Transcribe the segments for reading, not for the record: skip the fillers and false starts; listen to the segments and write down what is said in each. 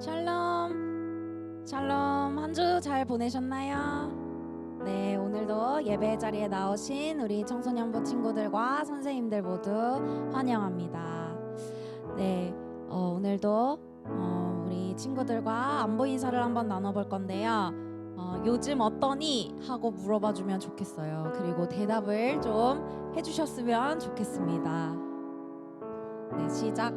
샬롬, 샬롬. 한 주 잘 보내셨나요? 네, 오늘도 예배 자리에 나오신 우리 청소년부 친구들과 선생님들 모두 환영합니다. 네, 오늘도 우리 친구들과 안부 인사를 한번 나눠볼 건데요. 요즘 어떠니? 하고 물어봐주면 좋겠어요. 그리고 대답을 좀 해주셨으면 좋겠습니다. 네, 시작.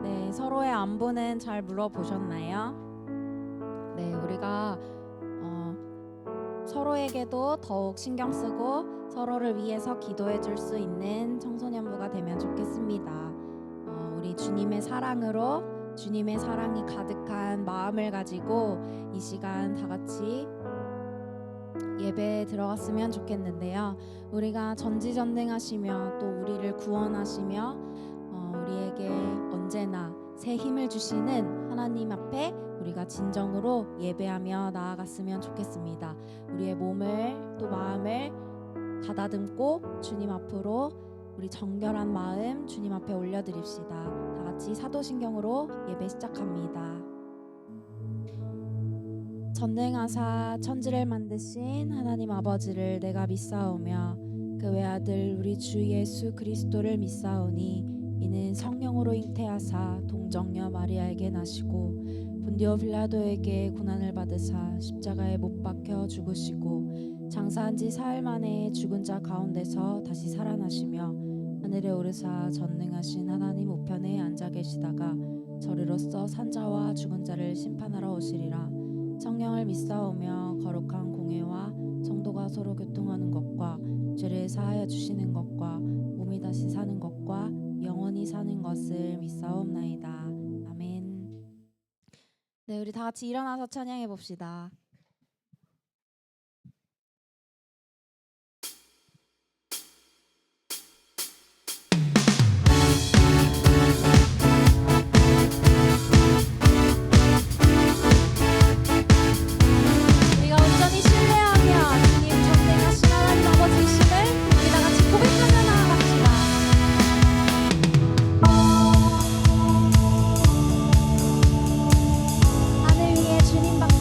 네, 서로의 안부는 잘 물어보셨나요? 네, 우리가 서로에게도 더욱 신경 쓰고 서로를 위해서 기도해 줄 수 있는 청소년부가 되면 좋겠습니다. 우리 주님의 사랑으로 주님의 사랑이 가득한 마음을 가지고 이 시간 다 같이 예배에 들어갔으면 좋겠는데요. 우리가 전지전능하시며 또 우리를 구원하시며 우리에게 언제나 새 힘을 주시는 하나님 앞에 우리가 진정으로 예배하며 나아갔으면 좋겠습니다. 우리의 몸을 또 마음을 가다듬고 주님 앞으로 우리 정결한 마음 주님 앞에 올려드립시다. 다 같이 사도신경으로 예배 시작합니다. 전능하사 천지를 만드신 하나님 아버지를 내가 믿사오며 그 외아들 우리 주 예수 그리스도를 믿사오니 이는 성령으로 잉태하사 동정녀 마리아에게 나시고 본디오 빌라도에게 고난을 받으사 십자가에 못 박혀 죽으시고 장사한 지 사흘 만에 죽은 자 가운데서 다시 살아나시며 하늘에 오르사 전능하신 하나님 우편에 앉아 계시다가 저리로서 산자와 죽은 자를 심판하러 오시리라. 성령을 믿사오며 거룩한 공회와 성도가 서로 교통하는 것과 죄를 사하여 주시는 것과 몸이 다시 사는 것과 영원히 사는 것을 믿사옵나이다. 아멘. 네, 우리 다 같이 일어나서 찬양해 봅시다. 우리가 온전히 신뢰하며 주님 전능하신 하나님 아버지이심을 우리 다 같이 고백하며 나아갑시다. 하늘 위에 주님밖에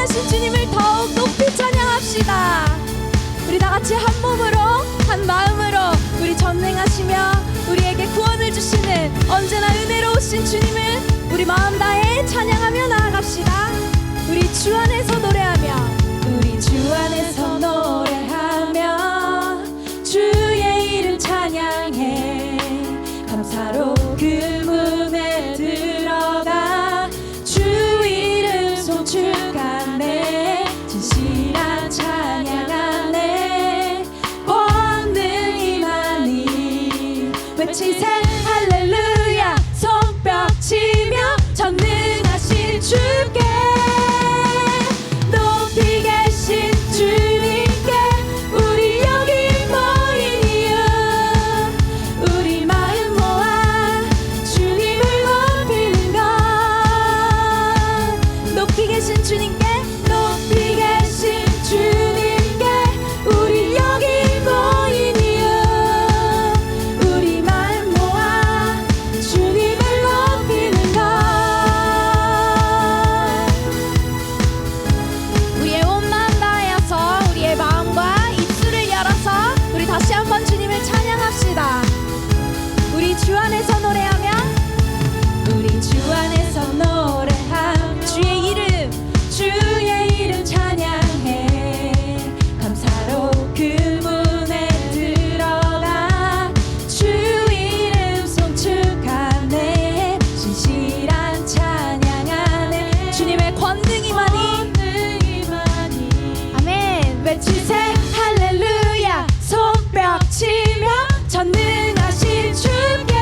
전능하신 주님을 더욱 높이 찬양합시다. 우리 다 같이 한 몸으로 한 마음으로 우리 전능하시며 우리에게 구원을 주시는 언제나 은혜로우신 주님을 우리 마음 다해 찬양하며 나아갑시다. 우리 주 안에서 노래하며 우리 주 안에서 노래하며 주의 이름 찬양해 감사로 그 문에 들어가 주 이름 송축하네 진실한 찬양 안에 권능이 많이 외치세 할렐루야 손뼉 치며 전능하신 주께 높이 계신 주님께 우리 여기 모인 이유 우리 마음 모아 주님을 높이는 것 높이 계신 주님께 높이 계신 주님께 우리 여기 모인 이유 우리 마음 모아 주님을 높이는 것 우리의 온 마음 다하여서 우리의 마음과 입술을 열어서 우리 다시 한번 주님을 찬양합시다. 우리 주 안에서 노래하며 우리 주 안에서 노래하며 주의 이름 찬양해 감사로 그 문에 들어가 주 이름 송축하네 진실한 찬양 안에 주님의 권능이 많이 아멘 외치세 할렐루야 손뼉 치며 전능하신 주께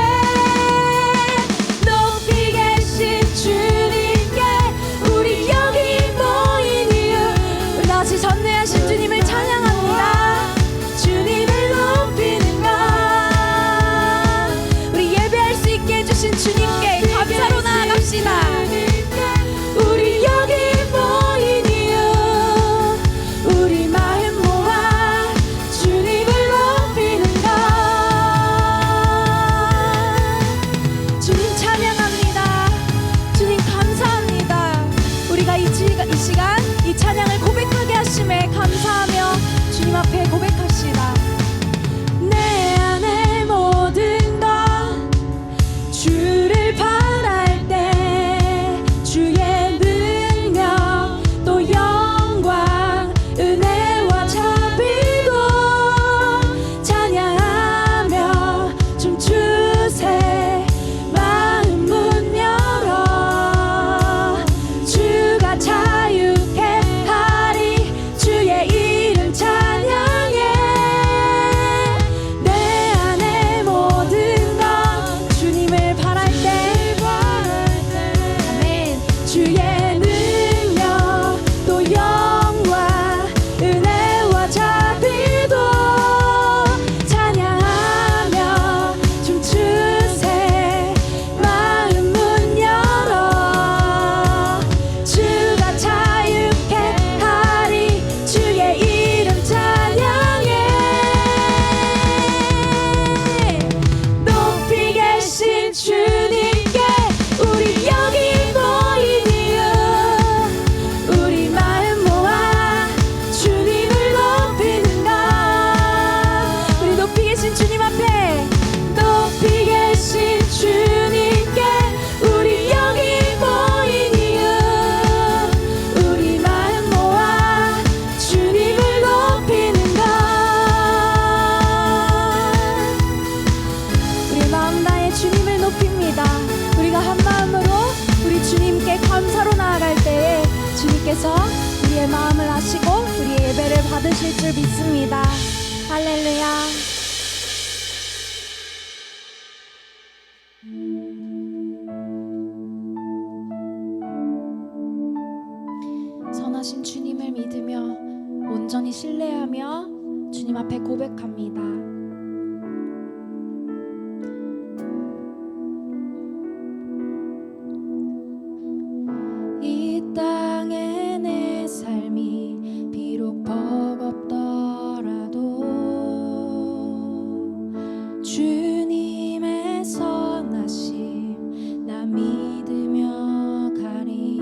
높이 계신 주님께 우리 여기 모인 이유 우리 다시 전능하신 주님을 찬양합니다. 주님을 높이는 것 우리 예배할 수 있게 해주신 주님께 감사로 나아갑시다. 우리 여기 모인 이유 우리 마음 모아 주님을 높이는 것 주님 찬양합니다. 주님 감사합니다. 우리가 이 시간 이 찬양을 고백하게 하심에 감사하며 주님 앞에 고백합시다. 내 안의 모든 것 주를 바랄 때 주의 능력 또 영광 은혜와 자비도 찬양하며 춤추세 마음 문 열어 주가 자유케 하리 주의 이름 찬양해 내 안의 모든 것 주님을 바랄 때 아멘 주의 능력 또 영광 은혜와 자비도 찬양하며 춤추세 마음 문 열어 주가 자유케 하리 주의 이름 찬양해 높이 계신 주님께 우리 여기 모인 이유 우리 마음 모아 주님을 높이는 것 우리 높이 계신 주님 앞에 높이 계신 주님께 우리 여기 모인 이유 우리 마음 모아 주님을 높이는 것 우리 마음 다해 주님을 높입니다. 우리가 한 마음으로 우리 주님께 감사로 나아갈 때에 주님께서 우리의 마음을 아시고 우리의 예배를 받으실 줄 믿습니다. 할렐루야. 선하신 주님을 믿으며 온전히 신뢰하며 주님 앞에 고백합니다. 이 땅에 내 삶이 비록 버겁더라도 주님의 선하심 나 믿으며 가리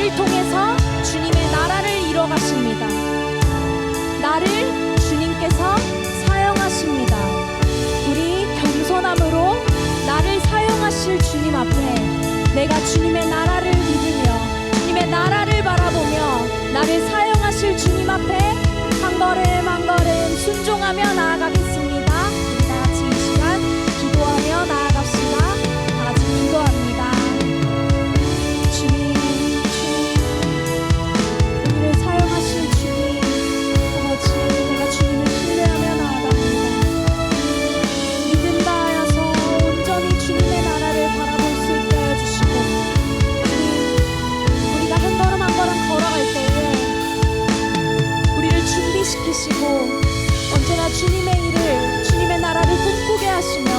나를 통해서 주님의 나라를 이뤄가십니다. 나를 주님께서 사용하십니다. 우리 겸손함으로 나를 사용하실 주님 앞에 내가 주님의 나라를 믿으며 주님의 나라를 바라보며 나를 사용하실 주님 앞에 한 걸음 한 걸음 순종하며 나아가겠습니다. 우리 다 같이 이 시간 기도하며 나아갑시다. 다 같이 기도합니다. 주님, 우리를 사용하실 주님, 아버지, 내가 주님을 신뢰하며 나아갑니다. 믿음 다하여서 온전히 주님의 나라를 바라볼 수 있게 하여 주시고, 주님, 우리가 한 걸음 한 걸음 걸어갈 때에 우리를 준비시키시고 언제나 주님의 일을, 주님의 나라를 꿈꾸게 하시며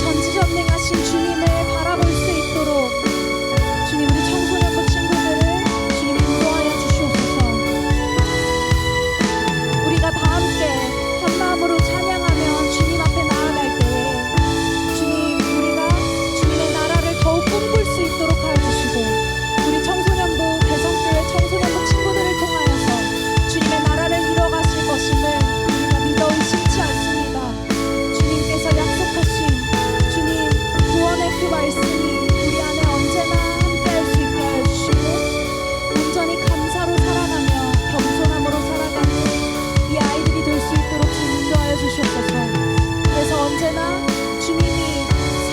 전지전능하신 주님을 바라볼 수 있도록 주님, 우리 청소년부 친구들을 주님 인도하여 주시옵소서. 우리가 다 함께 한 마음으로 찬양하며 주님 앞에 나아갈 때에 주님, 우리가 주님의 나라를 더욱 꿈꿀 수 있도록 하여 주시고, 우리 청소년부, 대성교회 청소년부 친구들을 통하여서 주님의 나라를 이뤄가실 것임을 우리가 믿어 의심치 않습니다. 주님께서 약속하신 주님 구원의 그 말씀이 우리 안에 언제나 함께할 수 있게 하여 주시고, 온전히 감사로 살아가며 겸손함으로 살아가는 이 아이들이 될 수 있도록 주님 인도하여 주시옵소서. 그래서 언제나 주님이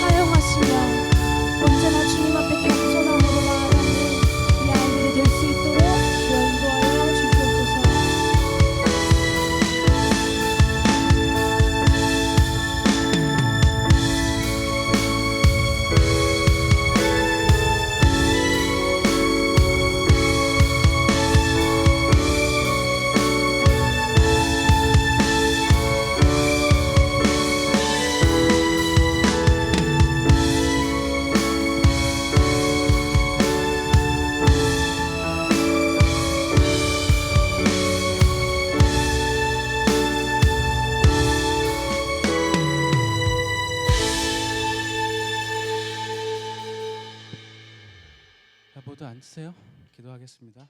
사용하시며 언제나 주님 앞에 겸손함으로 나아가는 이 아이들이 될 수 있도록 주여 인도하여 주시옵소서. 자, 모두 앉으세요. 기도하겠습니다.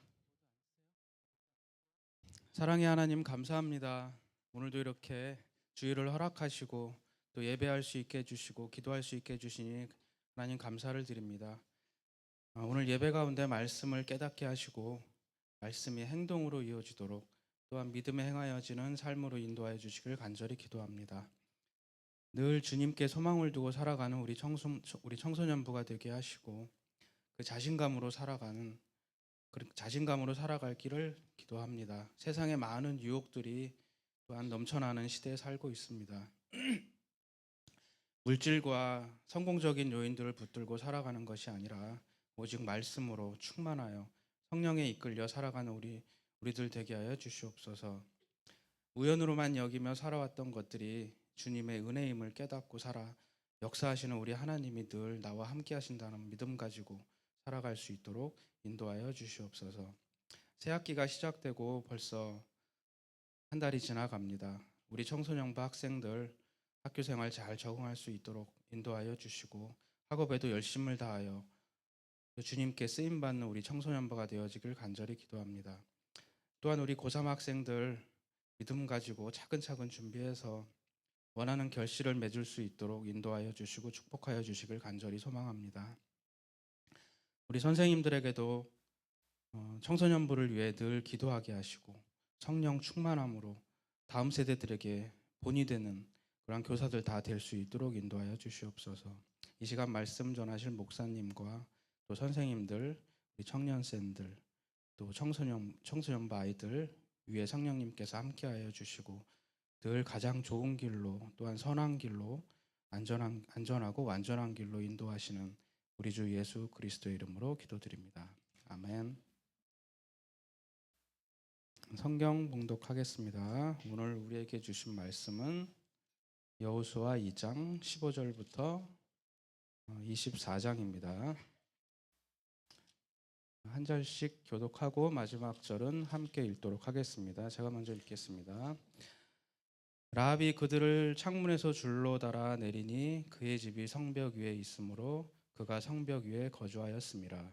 사랑의 하나님, 감사합니다. 오늘도 이렇게 주일을 허락하시고 또 예배할 수 있게 해주시고 기도할 수 있게 해주시니 하나님 감사를 드립니다. 오늘 예배 가운데 말씀을 깨닫게 하시고 말씀이 행동으로 이어지도록, 또한 믿음에 행하여지는 삶으로 인도하여 주시길 간절히 기도합니다. 늘 주님께 소망을 두고 살아가는 우리 청소년부가 되게 하시고 그 자신감으로 살아갈 길을 기도합니다. 세상에 많은 유혹들이 또한 넘쳐나는 시대에 살고 있습니다. 물질과 성공적인 요인들을 붙들고 살아가는 것이 아니라 오직 말씀으로 충만하여 성령에 이끌려 살아가는 우리들 되게 하여 주시옵소서. 우연으로만 여기며 살아왔던 것들이 주님의 은혜임을 깨닫고 살아 역사하시는 우리 하나님이 늘 나와 함께 하신다는 믿음 가지고 살아갈 수 있도록 인도하여 주시옵소서. 새 학기가 시작되고 벌써 한 달이 지나갑니다. 우리 청소년부 학생들 학교 생활 잘 적응할 수 있도록 인도하여 주시고 학업에도 열심을 다하여 주님께 쓰임받는 우리 청소년부가 되어지길 간절히 기도합니다. 또한 우리 고3 학생들 믿음 가지고 차근차근 준비해서 원하는 결실을 맺을 수 있도록 인도하여 주시고 축복하여 주시길 간절히 소망합니다. 우리 선생님들에게도 청소년부를 위해 늘 기도하게 하시고 성령 충만함으로 다음 세대들에게 본이 되는 그런 교사들 다 될 수 있도록 인도하여 주시옵소서. 이 시간 말씀 전하실 목사님과 또 선생님들, 우리 청년생들, 또 청소년부 아이들 위에 성령님께서 함께하여 주시고 늘 가장 좋은 길로, 또한 선한 길로, 안전하고 완전한 길로 인도하시는 우리 주 예수 그리스도의 이름으로 기도드립니다. 아멘. 성경 봉독하겠습니다. 오늘 우리에게 주신 말씀은 여호수아 2장 15절부터 24장입니다. 한 절씩 교독하고 마지막 절은 함께 읽도록 하겠습니다. 제가 먼저 읽겠습니다. 라합이 그들을 창문에서 줄로 달아 내리니 그의 집이 성벽 위에 있으므로 그가 성벽 위에 거주하였습니다.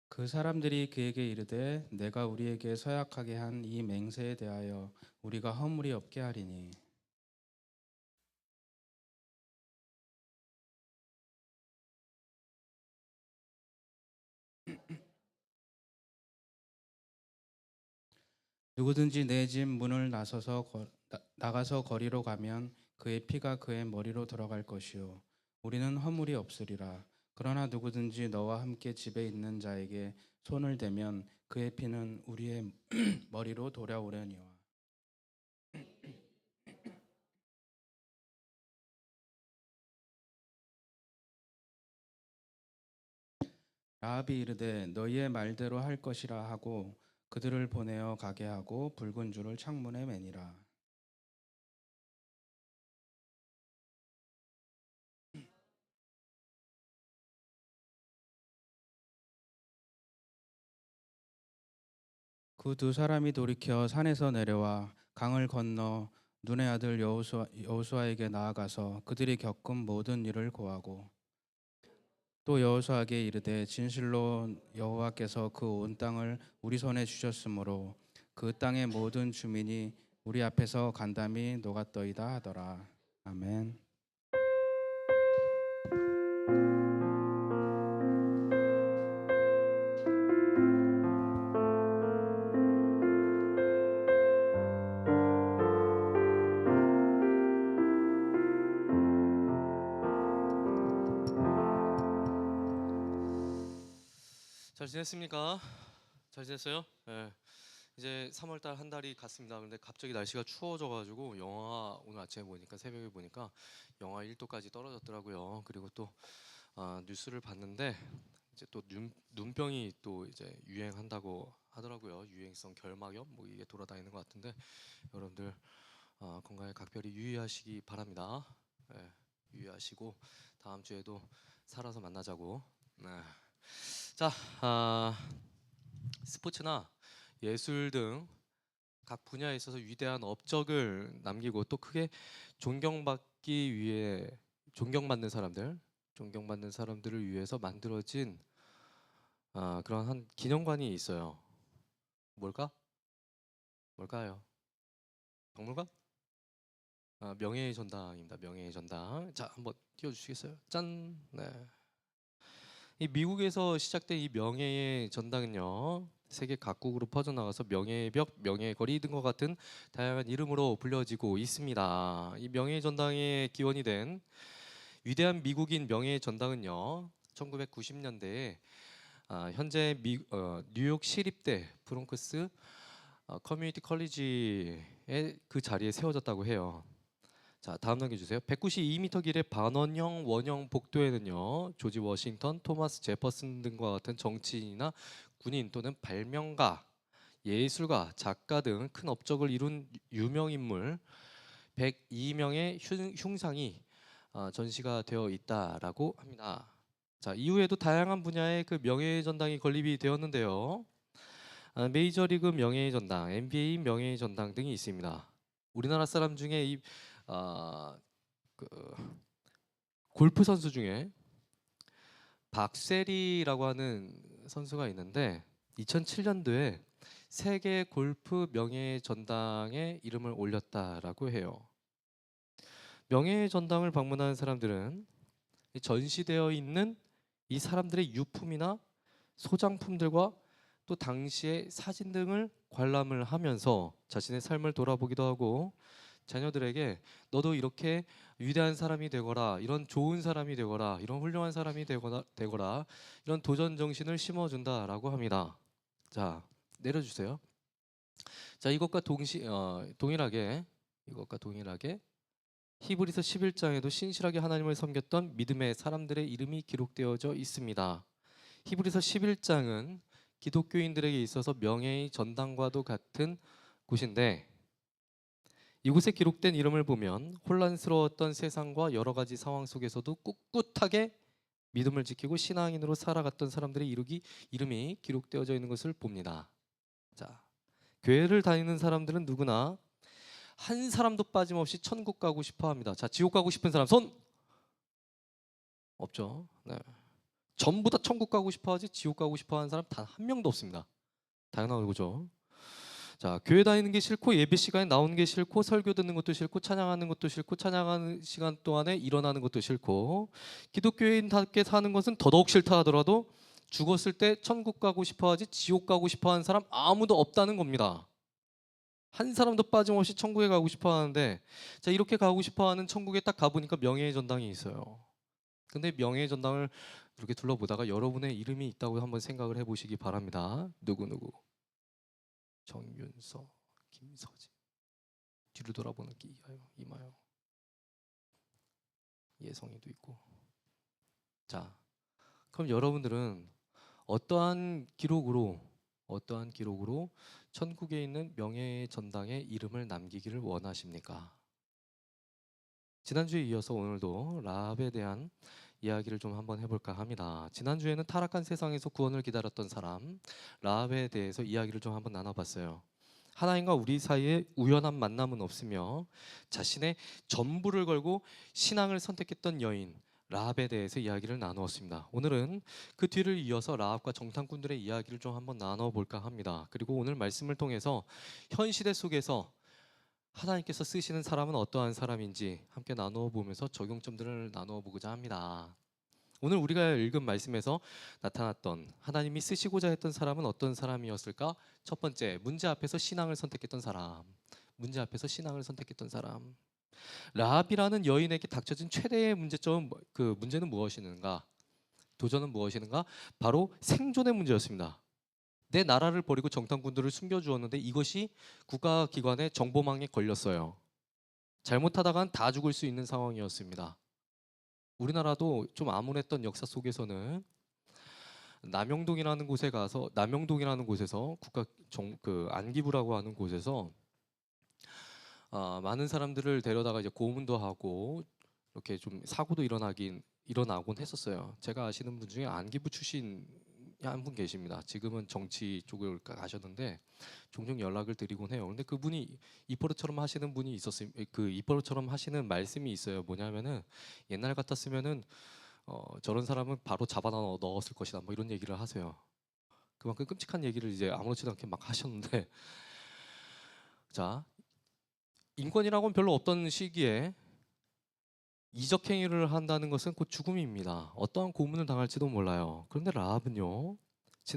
그 사람들이 그에게 이르되 내가 우리에게 서약하게 한 이 맹세에 대하여 우리가 허물이 없게 하리니 누구든지 내 집 문을 나가서 거리로 가면 그의 피가 그의 머리로 들어갈 것이요 우리는 허물이 없으리라. 그러나 누구든지 너와 함께 집에 있는 자에게 손을 대면 그의 피는 우리의 머리로 돌아오려니와. 라합이 이르되 너희의 말대로 할 것이라 하고 그들을 보내어 가게 하고 붉은 줄을 창문에 매니라. 그 두 사람이 돌이켜 산에서 내려와 강을 건너 눈의 아들 여호수아에게 나아가서 그들이 겪은 모든 일을 고하고 또 여호수아에게 이르되 진실로 여호와께서 그 온 땅을 우리 손에 주셨으므로 그 땅의 모든 주민이 우리 앞에서 간담이 녹았더이다 하더라. 아멘. 잘 지냈습니까? 잘 지냈어요? 네. 이제 3월달 한 달이 갔습니다. 근데 갑자기 날씨가 추워져가지고 영하 오늘 아침에 보니까 새벽에 보니까 영하 1도까지 떨어졌더라고요. 그리고 또 뉴스를 봤는데 이제 또 눈병이 또 이제 유행한다고 하더라고요. 유행성 결막염 뭐 이게 돌아다니는 것 같은데 여러분들 건강에 각별히 유의하시기 바랍니다. 네, 유의하시고 다음 주에도 살아서 만나자고. 네. 자, 스포츠나 예술 등 각 분야에 있어서 위대한 업적을 남기고 또 크게 존경받기 위해 존경받는 사람들을 위해서 만들어진 그런 한 기념관이 있어요. 뭘까요? 박물관? 명예의 전당입니다. 명예의 전당. 자, 한번 띄워주시겠어요? 짠. 네. 이 미국에서 시작된 이 명예의 전당은요, 세계 각국으로 퍼져나가서 명예의 벽, 명예의 거리 등과 같은 다양한 이름으로 불려지고 있습니다. 이 명예의 전당의 기원이 된 위대한 미국인 명예의 전당은요, 1990년대에 현재 뉴욕 시립대 브롱크스 커뮤니티 컬리지의 그 자리에 세워졌다고 해요. 자, 다음 넘겨주세요. 192m 길의 반원형 원형 복도에는요, 조지 워싱턴, 토마스 제퍼슨 등과 같은 정치인이나 군인 또는 발명가, 예술가, 작가 등 큰 업적을 이룬 유명 인물 102명의 흉상이 전시가 되어 있다라고 합니다. 자, 이후에도 다양한 분야의 그 명예의 전당이 건립이 되었는데요. 메이저리그 명예의 전당, NBA 명예의 전당 등이 있습니다. 우리나라 사람 중에 그 골프 선수 중에 박세리라고 하는 선수가 있는데 2007년도에 세계 골프 명예의 전당에 이름을 올렸다라고 해요. 명예의 전당을 방문하는 사람들은 전시되어 있는 이 사람들의 유품이나 소장품들과 또 당시의 사진 등을 관람을 하면서 자신의 삶을 돌아보기도 하고 자녀들에게 너도 이렇게 위대한 사람이 되거라, 이런 좋은 사람이 되거라, 이런 훌륭한 사람이 되거라 이런 도전 정신을 심어준다라고 합니다. 자, 내려주세요. 자, 동일하게 히브리서 11장에도 신실하게 하나님을 섬겼던 믿음의 사람들의 이름이 기록되어져 있습니다. 히브리서 11장은 기독교인들에게 있어서 명예의 전당과도 같은 곳인데 이곳에 기록된 이름을 보면 혼란스러웠던 세상과 여러 가지 상황 속에서도 꿋꿋하게 믿음을 지키고 신앙인으로 살아갔던 사람들의 이름이 기록되어져 있는 것을 봅니다. 자, 교회를 다니는 사람들은 누구나 한 사람도 빠짐없이 천국 가고 싶어 합니다. 자, 지옥 가고 싶은 사람 손 없죠. 네. 전부 다 천국 가고 싶어 하지 지옥 가고 싶어 하는 사람 단 한 명도 없습니다. 당연한 거죠. 자, 교회 다니는 게 싫고 예배 시간에 나오는 게 싫고 설교 듣는 것도 싫고 찬양하는 것도 싫고 찬양하는 시간 동안에 일어나는 것도 싫고 기독교인답게 사는 것은 더더욱 싫다 하더라도 죽었을 때 천국 가고 싶어 하지 지옥 가고 싶어 하는 사람 아무도 없다는 겁니다. 한 사람도 빠짐없이 천국에 가고 싶어 하는데, 자, 이렇게 가고 싶어 하는 천국에 딱 가보니까 명예의 전당이 있어요. 근데 명예의 전당을 이렇게 둘러보다가 여러분의 이름이 있다고 한번 생각을 해보시기 바랍니다. 누구누구 정윤서, 김서진, 뒤로 돌아보는 이마요, 예성이도 있고. 자, 그럼 여러분들은 어떠한 기록으로 천국에 있는 명예의 전당에 이름을 남기기를 원하십니까? 지난주에 이어서 오늘도 라합에 대한 이야기를 좀 한번 해볼까 합니다. 지난주에는 타락한 세상에서 구원을 기다렸던 사람 라합에 대해서 이야기를 좀 한번 나눠봤어요. 하나님과 우리 사이에 우연한 만남은 없으며 자신의 전부를 걸고 신앙을 선택했던 여인 라합에 대해서 이야기를 나누었습니다. 오늘은 그 뒤를 이어서 라합과 정탐꾼들의 이야기를 좀 한번 나눠볼까 합니다. 그리고 오늘 말씀을 통해서 현 시대 속에서 하나님께서 쓰시는 사람은 어떠한 사람인지 함께 나누어 보면서 적용점들을 나누어 보고자 합니다. 오늘 우리가 읽은 말씀에서 나타났던 하나님이 쓰시고자 했던 사람은 어떤 사람이었을까? 첫 번째, 문제 앞에서 신앙을 선택했던 사람. 문제 앞에서 신앙을 선택했던 사람. 라합이라는 여인에게 닥쳐진 최대의 문제는 무엇이는가? 도전은 무엇이는가? 바로 생존의 문제였습니다. 내 나라를 버리고 정탐꾼들을 숨겨주었는데 이것이 국가기관의 정보망에 걸렸어요. 잘못하다간 다 죽을 수 있는 상황이었습니다. 우리나라도 좀 암울했던 역사 속에서는 남영동이라는 곳에서 안기부라고 하는 곳에서 많은 사람들을 데려다가 이제 고문도 하고 이렇게 좀 사고도 일어나곤 했었어요. 제가 아시는 분 중에 안기부 출신 한 분 계십니다. 지금은 정치 쪽을 가셨는데 종종 연락을 드리곤 해요. 근데 그분이 입버릇처럼 하시는 분이 있었어요. 그 입버릇처럼 하시는 말씀이 있어요. 뭐냐면은 옛날 같았으면은 저런 사람은 바로 잡아 넣었을 것이다. 뭐 이런 얘기를 하세요. 그만큼 끔찍한 얘기를 이제 아무렇지도 않게 막 하셨는데, 자, 인권이라고는 별로 없던 시기에 이적 행위를 한다는 것은 곧 죽음입니다. 어떠한 고문을 당할지도 몰라요. 그런데 라합은요,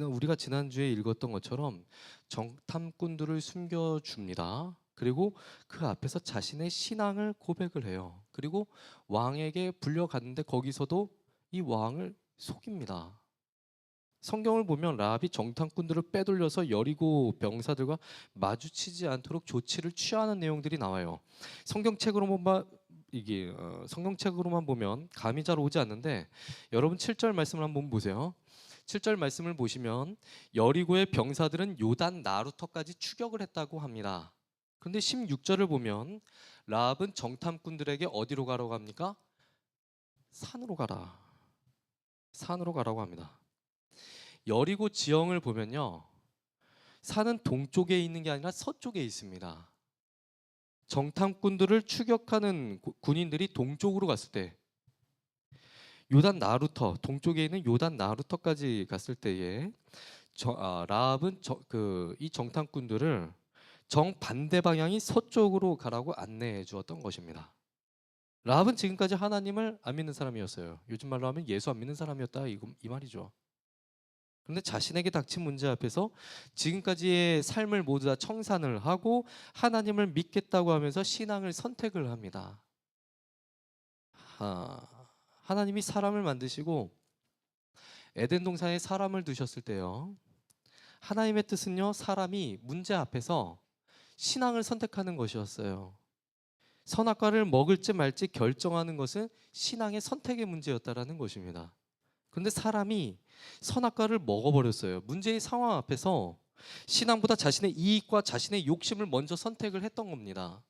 우리가 지난주에 읽었던 것처럼 정탐꾼들을 숨겨줍니다. 그리고 그 앞에서 자신의 신앙을 고백을 해요. 그리고 왕에게 불려갔는데 거기서도 이 왕을 속입니다. 성경을 보면 라합이 정탐꾼들을 빼돌려서 여리고 병사들과 마주치지 않도록 조치를 취하는 내용들이 나와요. 성경책으로만 보면 감이 잘 오지 않는데 여러분 7절 말씀을 한번 보세요. 7절 말씀을 보시면 여리고의 병사들은 요단 나루터까지 추격을 했다고 합니다. 그런데 16절을 보면 라합은 정탐꾼들에게 어디로 가라고 합니까? 산으로 가라고 합니다. 여리고 지형을 보면요, 산은 동쪽에 있는 게 아니라 서쪽에 있습니다. 정탐꾼들을 추격하는 군인들이 동쪽으로 갔을 때 동쪽에 있는 요단 나루터까지 갔을 때에 라합은 이 정탐꾼들을 정반대 방향이 서쪽으로 가라고 안내해 주었던 것입니다. 라합은 지금까지 하나님을 안 믿는 사람이었어요. 요즘 말로 하면 예수 안 믿는 사람이었다, 이 말이죠. 그런데 자신에게 닥친 문제 앞에서 지금까지의 삶을 모두 다 청산을 하고 하나님을 믿겠다고 하면서 신앙을 선택을 합니다. 하나님이 사람을 만드시고 에덴 동산에 사람을 두셨을 때요, 하나님의 뜻은요, 사람이 문제 앞에서 신앙을 선택하는 것이었어요. 선악과를 먹을지 말지 결정하는 것은 신앙의 선택의 문제였다라는 것입니다. 그런데 사람이 선악과를 먹어버렸어요. 문제의 상황 앞에서 신앙보다 자신의 이익과 자신의 욕심을 먼저 선택을 했던 겁니다.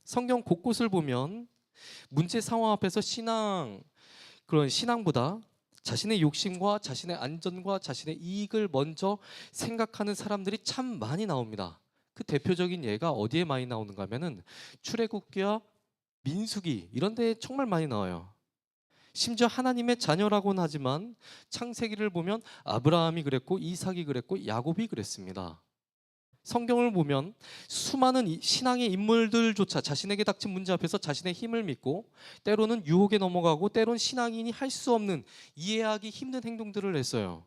성경 곳곳을 보면 문제 상황 앞에서 신앙보다 자신의 욕심과 자신의 안전과 자신의 이익을 먼저 생각하는 사람들이 참 많이 나옵니다. 그 대표적인 예가 어디에 많이 나오는가 하면은 출애굽기와 민수기 이런 데에 정말 많이 나와요. 심지어 하나님의 자녀라고는 하지만 창세기를 보면 아브라함이 그랬고 이삭이 그랬고 야곱이 그랬습니다. 성경을 보면 수많은 신앙의 인물들조차 자신에게 닥친 문제 앞에서 자신의 힘을 믿고 때로는 유혹에 넘어가고 때로는 신앙인이 할 수 없는 이해하기 힘든 행동들을 했어요.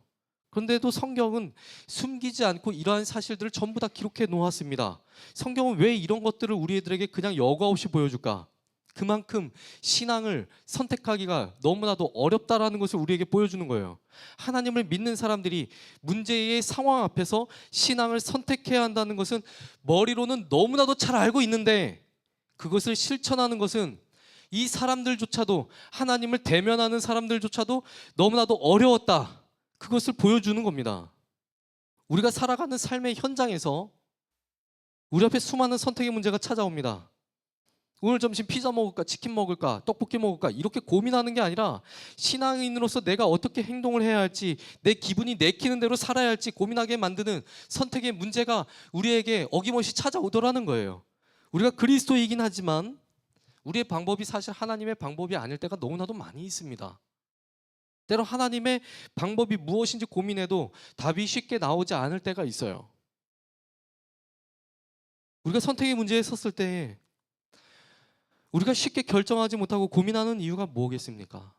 그런데도 성경은 숨기지 않고 이러한 사실들을 전부 다 기록해 놓았습니다. 성경은 왜 이런 것들을 우리들에게 그냥 여과 없이 보여줄까? 그만큼 신앙을 선택하기가 너무나도 어렵다라는 것을 우리에게 보여주는 거예요. 하나님을 믿는 사람들이 문제의 상황 앞에서 신앙을 선택해야 한다는 것은 머리로는 너무나도 잘 알고 있는데 그것을 실천하는 것은 이 사람들조차도, 하나님을 대면하는 사람들조차도 너무나도 어려웠다. 그것을 보여주는 겁니다. 우리가 살아가는 삶의 현장에서 우리 앞에 수많은 선택의 문제가 찾아옵니다. 오늘 점심 피자 먹을까, 치킨 먹을까, 떡볶이 먹을까 이렇게 고민하는 게 아니라 신앙인으로서 내가 어떻게 행동을 해야 할지, 내 기분이 내키는 대로 살아야 할지 고민하게 만드는 선택의 문제가 우리에게 어김없이 찾아오더라는 거예요. 우리가 그리스도이긴 하지만 우리의 방법이 사실 하나님의 방법이 아닐 때가 너무나도 많이 있습니다. 때로 하나님의 방법이 무엇인지 고민해도 답이 쉽게 나오지 않을 때가 있어요. 우리가 선택의 문제에 섰을 때 우리가 쉽게 결정하지 못하고 고민하는 이유가 뭐겠습니까?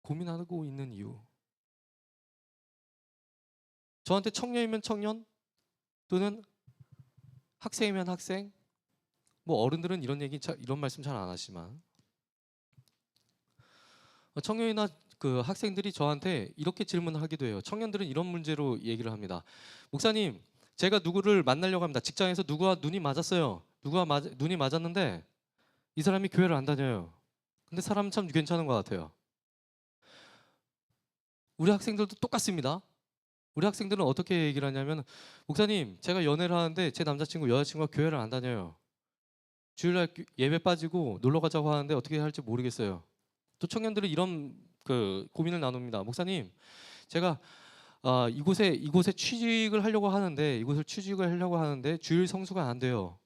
고민하고 있는 이유. 저한테 청년이면 청년 또는 학생이면 학생, 뭐 어른들은 이런 말씀 잘 안 하지만 청년이나 그 학생들이 저한테 이렇게 질문을 하기도 해요. 청년들은 이런 문제로 얘기를 합니다. 목사님, 제가 누구를 만나려고 합니다. 직장에서 누구와 눈이 맞았어요. 눈이 맞았는데 이 사람이 교회를 안 다녀요. 근데 사람은 참 괜찮은 것 같아요. 우리 학생들도 똑같습니다. 우리 학생들은 어떻게 얘기를 하냐면, 목사님, 제가 연애를 하는데 제 남자친구, 여자친구가 교회를 안 다녀요. 주일날 예배 빠지고 놀러 가자고 하는데 어떻게 할지 모르겠어요. 또 청년들은 이런 그 고민을 나눕니다. 목사님, 제가 이곳에 취직을 하려고 하는데 주일 성수가 안 돼요.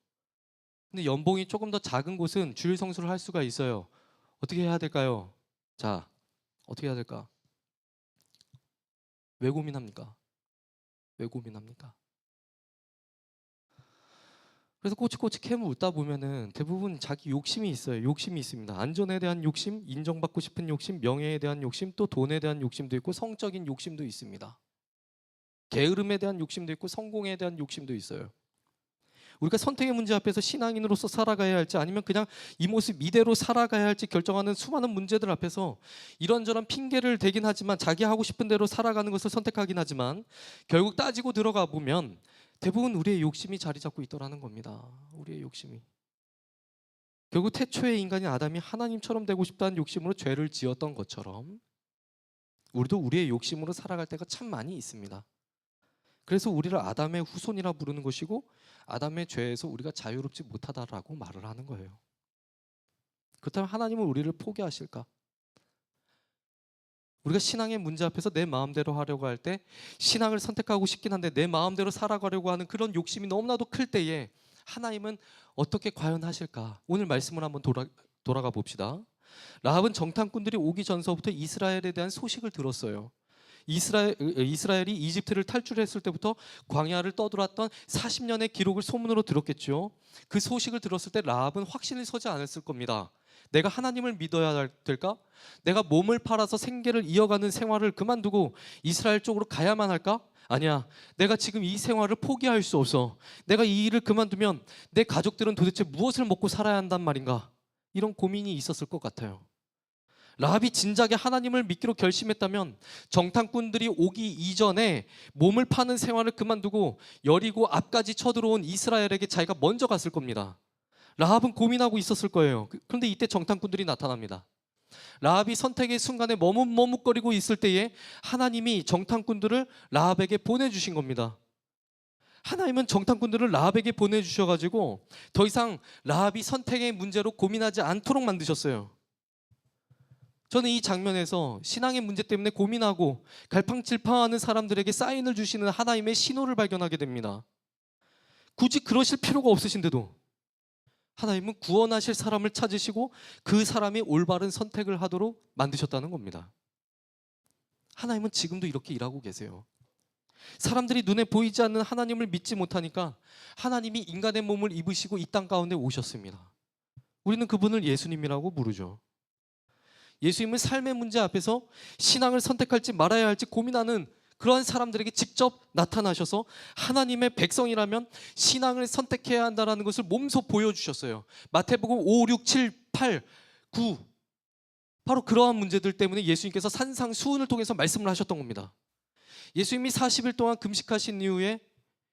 근데 연봉이 조금 더 작은 곳은 주일 성수를 할 수가 있어요. 어떻게 해야 될까요? 자, 어떻게 해야 될까? 왜 고민합니까? 왜 고민합니까? 그래서 꼬치꼬치 캐물 웃다 보면은 대부분 자기 욕심이 있어요. 욕심이 있습니다. 안전에 대한 욕심, 인정받고 싶은 욕심, 명예에 대한 욕심, 또 돈에 대한 욕심도 있고 성적인 욕심도 있습니다. 게으름에 대한 욕심도 있고 성공에 대한 욕심도 있어요. 우리가 선택의 문제 앞에서 신앙인으로서 살아가야 할지 아니면 그냥 이 모습 이대로 살아가야 할지 결정하는 수많은 문제들 앞에서 이런저런 핑계를 대긴 하지만 자기 하고 싶은 대로 살아가는 것을 선택하긴 하지만 결국 따지고 들어가 보면 대부분 우리의 욕심이 자리 잡고 있더라는 겁니다. 우리의 욕심이. 결국 태초의 인간인 아담이 하나님처럼 되고 싶다는 욕심으로 죄를 지었던 것처럼 우리도 우리의 욕심으로 살아갈 때가 참 많이 있습니다. 그래서 우리를 아담의 후손이라 부르는 것이고 아담의 죄에서 우리가 자유롭지 못하다라고 말을 하는 거예요. 그렇다면 하나님은 우리를 포기하실까? 우리가 신앙의 문제 앞에서 내 마음대로 하려고 할 때 신앙을 선택하고 싶긴 한데 내 마음대로 살아가려고 하는 그런 욕심이 너무나도 클 때에 하나님은 어떻게 과연 하실까? 오늘 말씀을 한번 돌아가 봅시다. 라합은 정탐꾼들이 오기 전서부터 이스라엘에 대한 소식을 들었어요. 이스라엘이 이집트를 탈출했을 때부터 광야를 떠돌았던 40년의 기록을 소문으로 들었겠죠. 그 소식을 들었을 때 라합은 확신이 서지 않았을 겁니다. 내가 하나님을 믿어야 될까? 내가 몸을 팔아서 생계를 이어가는 생활을 그만두고 이스라엘 쪽으로 가야만 할까? 아니야. 내가 지금 이 생활을 포기할 수 없어. 내가 이 일을 그만두면 내 가족들은 도대체 무엇을 먹고 살아야 한단 말인가? 이런 고민이 있었을 것 같아요. 라합이 진작에 하나님을 믿기로 결심했다면 정탐꾼들이 오기 이전에 몸을 파는 생활을 그만두고 여리고 앞까지 쳐들어온 이스라엘에게 자기가 먼저 갔을 겁니다. 라합은 고민하고 있었을 거예요. 그런데 이때 정탐꾼들이 나타납니다. 라합이 선택의 순간에 머뭇머뭇거리고 있을 때에 하나님이 정탐꾼들을 라합에게 보내주신 겁니다. 하나님은 정탐꾼들을 라합에게 보내주셔가지고 더 이상 라합이 선택의 문제로 고민하지 않도록 만드셨어요. 저는 이 장면에서 신앙의 문제 때문에 고민하고 갈팡질팡하는 사람들에게 사인을 주시는 하나님의 신호를 발견하게 됩니다. 굳이 그러실 필요가 없으신데도 하나님은 구원하실 사람을 찾으시고 그 사람이 올바른 선택을 하도록 만드셨다는 겁니다. 하나님은 지금도 이렇게 일하고 계세요. 사람들이 눈에 보이지 않는 하나님을 믿지 못하니까 하나님이 인간의 몸을 입으시고 이 땅 가운데 오셨습니다. 우리는 그분을 예수님이라고 부르죠. 예수님은 삶의 문제 앞에서 신앙을 선택할지 말아야 할지 고민하는 그러한 사람들에게 직접 나타나셔서 하나님의 백성이라면 신앙을 선택해야 한다는 것을 몸소 보여주셨어요. 마태복음 5, 6, 7, 8, 9 바로 그러한 문제들 때문에 예수님께서 산상수훈을 통해서 말씀을 하셨던 겁니다. 예수님이 40일 동안 금식하신 이후에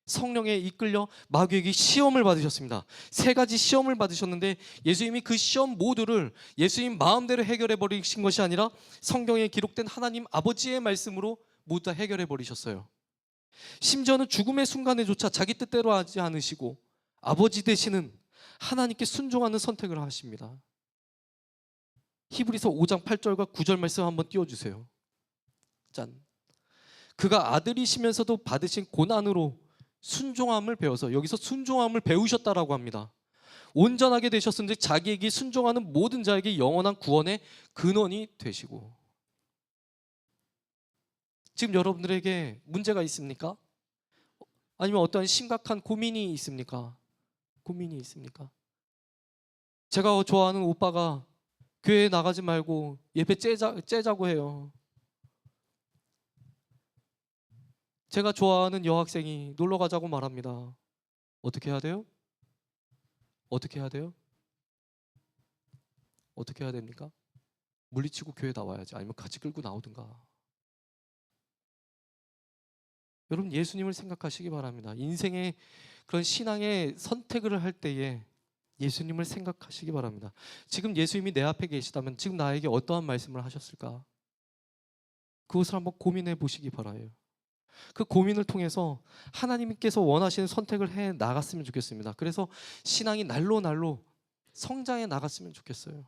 성령에 이끌려 마귀에게 시험을 받으셨습니다. 3가지 시험을 받으셨는데 예수님이 그 시험 모두를 예수님 마음대로 해결해 버리신 것이 아니라 성경에 기록된 하나님 아버지의 말씀으로 모두 다 해결해 버리셨어요. 심지어는 죽음의 순간에조차 자기 뜻대로 하지 않으시고 아버지 되시는 하나님께 순종하는 선택을 하십니다. 히브리서 5장 8절과 9절 말씀 한번 띄워주세요. 짠. 그가 아들이시면서도 받으신 고난으로 순종함을 배워서, 여기서 순종함을 배우셨다라고 합니다. 온전하게 되셨은지 자기에게 순종하는 모든 자에게 영원한 구원의 근원이 되시고. 지금 여러분들에게 문제가 있습니까? 아니면 어떠한 심각한 고민이 있습니까? 고민이 있습니까? 제가 좋아하는 오빠가 교회에 나가지 말고 예배 째자고 해요. 제가 좋아하는 여학생이 놀러 가자고 말합니다. 어떻게 해야 돼요? 어떻게 해야 돼요? 어떻게 해야 됩니까? 물리치고 교회 나와야지. 아니면 같이 끌고 나오든가. 여러분, 예수님을 생각하시기 바랍니다. 인생의 그런 신앙의 선택을 할 때에 예수님을 생각하시기 바랍니다. 지금 예수님이 내 앞에 계시다면 지금 나에게 어떠한 말씀을 하셨을까? 그것을 한번 고민해 보시기 바라요. 그 고민을 통해서 하나님께서 원하시는 선택을 해 나갔으면 좋겠습니다. 그래서 신앙이 날로 날로 성장해 나갔으면 좋겠어요.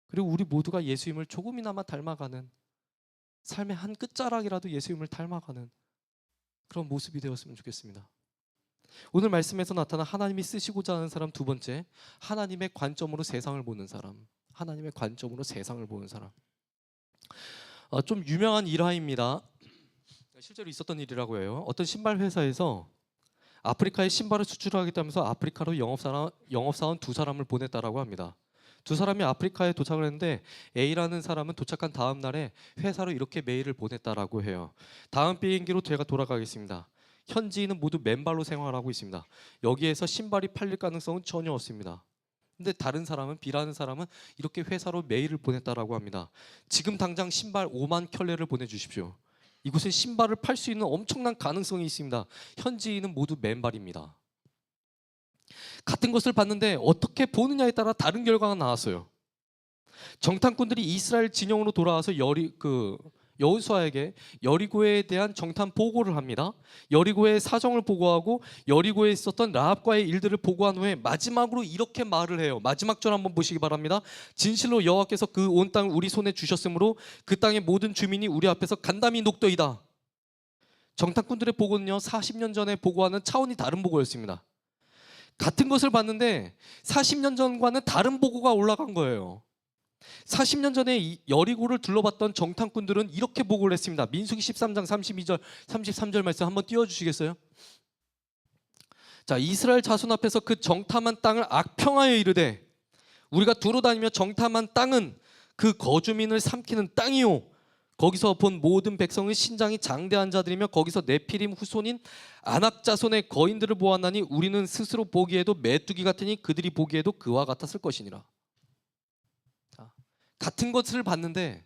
그리고 우리 모두가 예수님을 조금이나마 닮아가는, 삶의 한 끝자락이라도 예수님을 닮아가는 그런 모습이 되었으면 좋겠습니다. 오늘 말씀에서 나타난 하나님이 쓰시고자 하는 사람, 두 번째, 하나님의 관점으로 세상을 보는 사람. 하나님의 관점으로 세상을 보는 사람. 좀 유명한 일화입니다. 실제로 있었던 일이라고 해요. 어떤 신발 회사에서 아프리카에 신발을 수출하겠다면서 아프리카로 영업사원 2사람을 보냈다라고 합니다. 2사람이 아프리카에 도착을 했는데 A라는 사람은 도착한 다음 날에 회사로 이렇게 메일을 보냈다라고 해요. 다음 비행기로 제가 돌아가겠습니다. 현지인은 모두 맨발로 생활하고 있습니다. 여기에서 신발이 팔릴 가능성은 전혀 없습니다. 근데 다른 사람은, B라는 사람은 이렇게 회사로 메일을 보냈다라고 합니다. 지금 당장 신발 5만 켤레를 보내주십시오. 이곳은 신발을 팔 수 있는 엄청난 가능성이 있습니다. 현지인은 모두 맨발입니다. 같은 것을 봤는데 어떻게 보느냐에 따라 다른 결과가 나왔어요. 정탐꾼들이 이스라엘 진영으로 돌아와서 여호수아에게 여리고에 대한 정탐 보고를 합니다. 여리고의 사정을 보고하고 여리고에 있었던 라합과의 일들을 보고한 후에 마지막으로 이렇게 말을 해요. 마지막 절 한번 보시기 바랍니다. 진실로 여호와께서 그 온 땅을 우리 손에 주셨으므로 그 땅의 모든 주민이 우리 앞에서 간담이 녹더이다. 정탐꾼들의 보고는요, 40년 전에 보고하는 차원이 다른 보고였습니다. 같은 것을 봤는데 40년 전과는 다른 보고가 올라간 거예요. 40년 전에 여리고를 둘러봤던 정탐꾼들은 이렇게 보고를 했습니다. 민수기 13장 32절 33절 말씀 한번 띄워주시겠어요? 자, 이스라엘 자손 앞에서 그 정탐한 땅을 악평하여 이르되 우리가 두루 다니며 정탐한 땅은 그 거주민을 삼키는 땅이요 거기서 본 모든 백성의 신장이 장대한 자들이며 거기서 네피림 후손인 아낙 자손의 거인들을 보았나니 우리는 스스로 보기에도 메뚜기 같으니 그들이 보기에도 그와 같았을 것이니라. 같은 것을 봤는데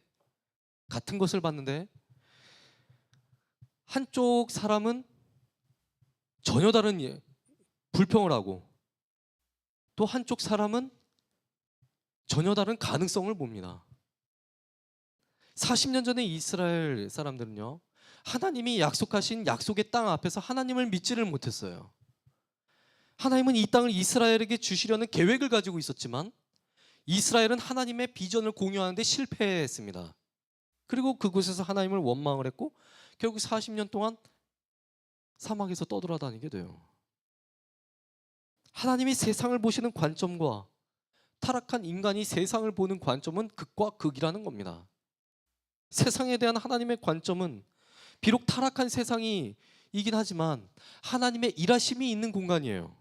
한쪽 사람은 전혀 다른 불평을 하고 또 한쪽 사람은 전혀 다른 가능성을 봅니다. 40년 전에 이스라엘 사람들은요, 하나님이 약속하신 약속의 땅 앞에서 하나님을 믿지를 못했어요. 하나님은 이 땅을 이스라엘에게 주시려는 계획을 가지고 있었지만 이스라엘은 하나님의 비전을 공유하는데 실패했습니다. 그리고 그곳에서 하나님을 원망을 했고 결국 40년 동안 사막에서 떠돌아다니게 돼요. 하나님이 세상을 보시는 관점과 타락한 인간이 세상을 보는 관점은 극과 극이라는 겁니다. 세상에 대한 하나님의 관점은 비록 타락한 세상이긴 하지만 하나님의 일하심이 있는 공간이에요.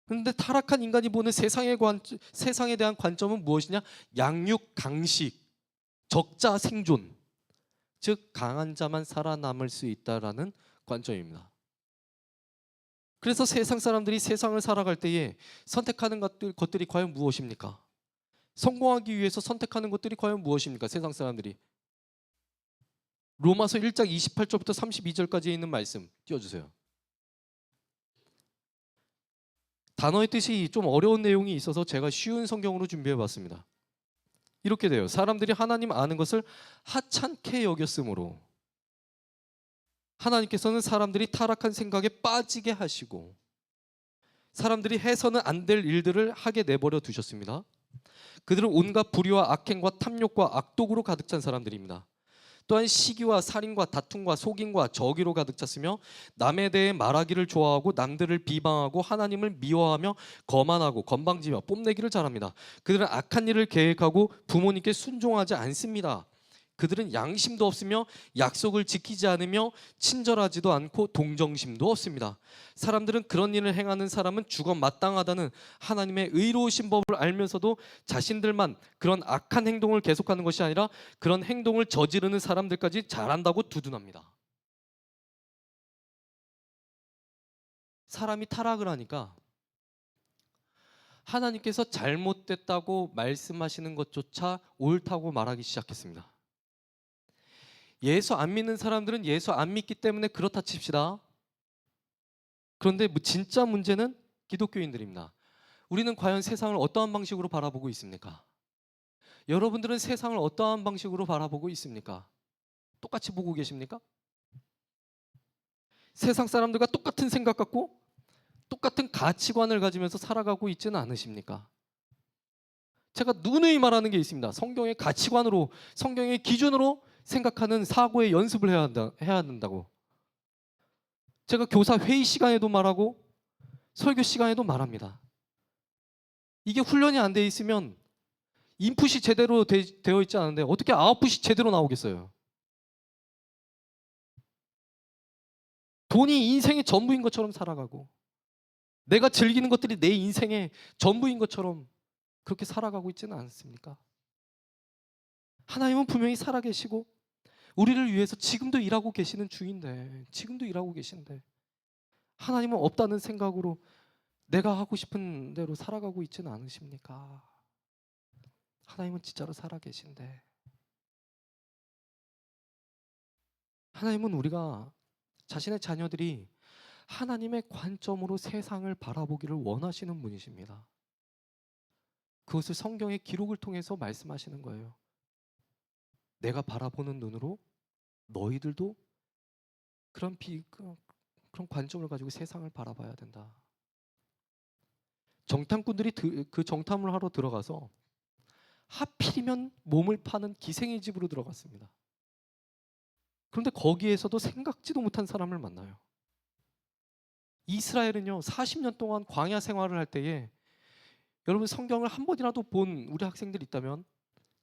그런데 타락한 인간이 보는 세상에 대한 관점은 무엇이냐? 양육, 강식, 적자 생존, 즉 강한 자만 살아남을 수 있다라는 관점입니다. 그래서 세상 사람들이 세상을 살아갈 때에 선택하는 것들이 과연 무엇입니까? 성공하기 위해서 선택하는 것들이 과연 무엇입니까? 세상 사람들이. 로마서 1장 28절부터 32절까지에 있는 말씀 띄워주세요. 단어의 뜻이 좀 어려운 내용이 있어서 제가 쉬운 성경으로 준비해봤습니다. 이렇게 돼요. 사람들이 하나님 아는 것을 하찮게 여겼으므로 하나님께서는 사람들이 타락한 생각에 빠지게 하시고 사람들이 해서는 안 될 일들을 하게 내버려 두셨습니다. 그들은 온갖 불의와 악행과 탐욕과 악독으로 가득 찬 사람들입니다. 또한 시기와 살인과 다툼과 속임과 저기로 가득 찼으며 남에 대해 말하기를 좋아하고 남들을 비방하고 하나님을 미워하며 거만하고 건방지며 뽐내기를 잘합니다. 그들은 악한 일을 계획하고 부모님께 순종하지 않습니다. 그들은 양심도 없으며 약속을 지키지 않으며 친절하지도 않고 동정심도 없습니다. 사람들은 그런 일을 행하는 사람은 죽어 마땅하다는 하나님의 의로우신 법을 알면서도 자신들만 그런 악한 행동을 계속하는 것이 아니라 그런 행동을 저지르는 사람들까지 잘한다고 두둔합니다. 사람이 타락을 하니까 하나님께서 잘못됐다고 말씀하시는 것조차 옳다고 말하기 시작했습니다. 예수 안 믿는 사람들은 예수 안 믿기 때문에 그렇다 칩시다. 그런데 진짜 문제는 기독교인들입니다. 우리는 과연 세상을 어떠한 방식으로 바라보고 있습니까? 여러분들은 세상을 어떠한 방식으로 바라보고 있습니까? 똑같이 보고 계십니까? 세상 사람들과 똑같은 생각 갖고 똑같은 가치관을 가지면서 살아가고 있지는 않으십니까? 제가 누누이 말하는 게 있습니다. 성경의 가치관으로, 성경의 기준으로 생각하는 사고의 연습을 해야 된다고. 제가 교사 회의 시간에도 말하고 설교 시간에도 말합니다. 이게 훈련이 안 돼 있으면 인풋이 제대로 되어 있지 않은데 어떻게 아웃풋이 제대로 나오겠어요? 돈이 인생의 전부인 것처럼 살아가고 내가 즐기는 것들이 내 인생의 전부인 것처럼 그렇게 살아가고 있지는 않습니까? 하나님은 분명히 살아계시고 우리를 위해서 지금도 일하고 계시는 주인데, 지금도 일하고 계신데 하나님은 없다는 생각으로 내가 하고 싶은 대로 살아가고 있지는 않으십니까? 하나님은 진짜로 살아계신데, 하나님은 우리가 자신의 자녀들이 하나님의 관점으로 세상을 바라보기를 원하시는 분이십니다. 그것을 성경의 기록을 통해서 말씀하시는 거예요. 내가 바라보는 눈으로 너희들도 그런 관점을 가지고 세상을 바라봐야 된다. 정탐꾼들이 그 정탐을 하러 들어가서 하필이면 몸을 파는 기생의 집으로 들어갔습니다. 그런데 거기에서도 생각지도 못한 사람을 만나요. 이스라엘은요 40년 동안 광야 생활을 할 때에, 여러분 성경을 한 번이라도 본 우리 학생들이 있다면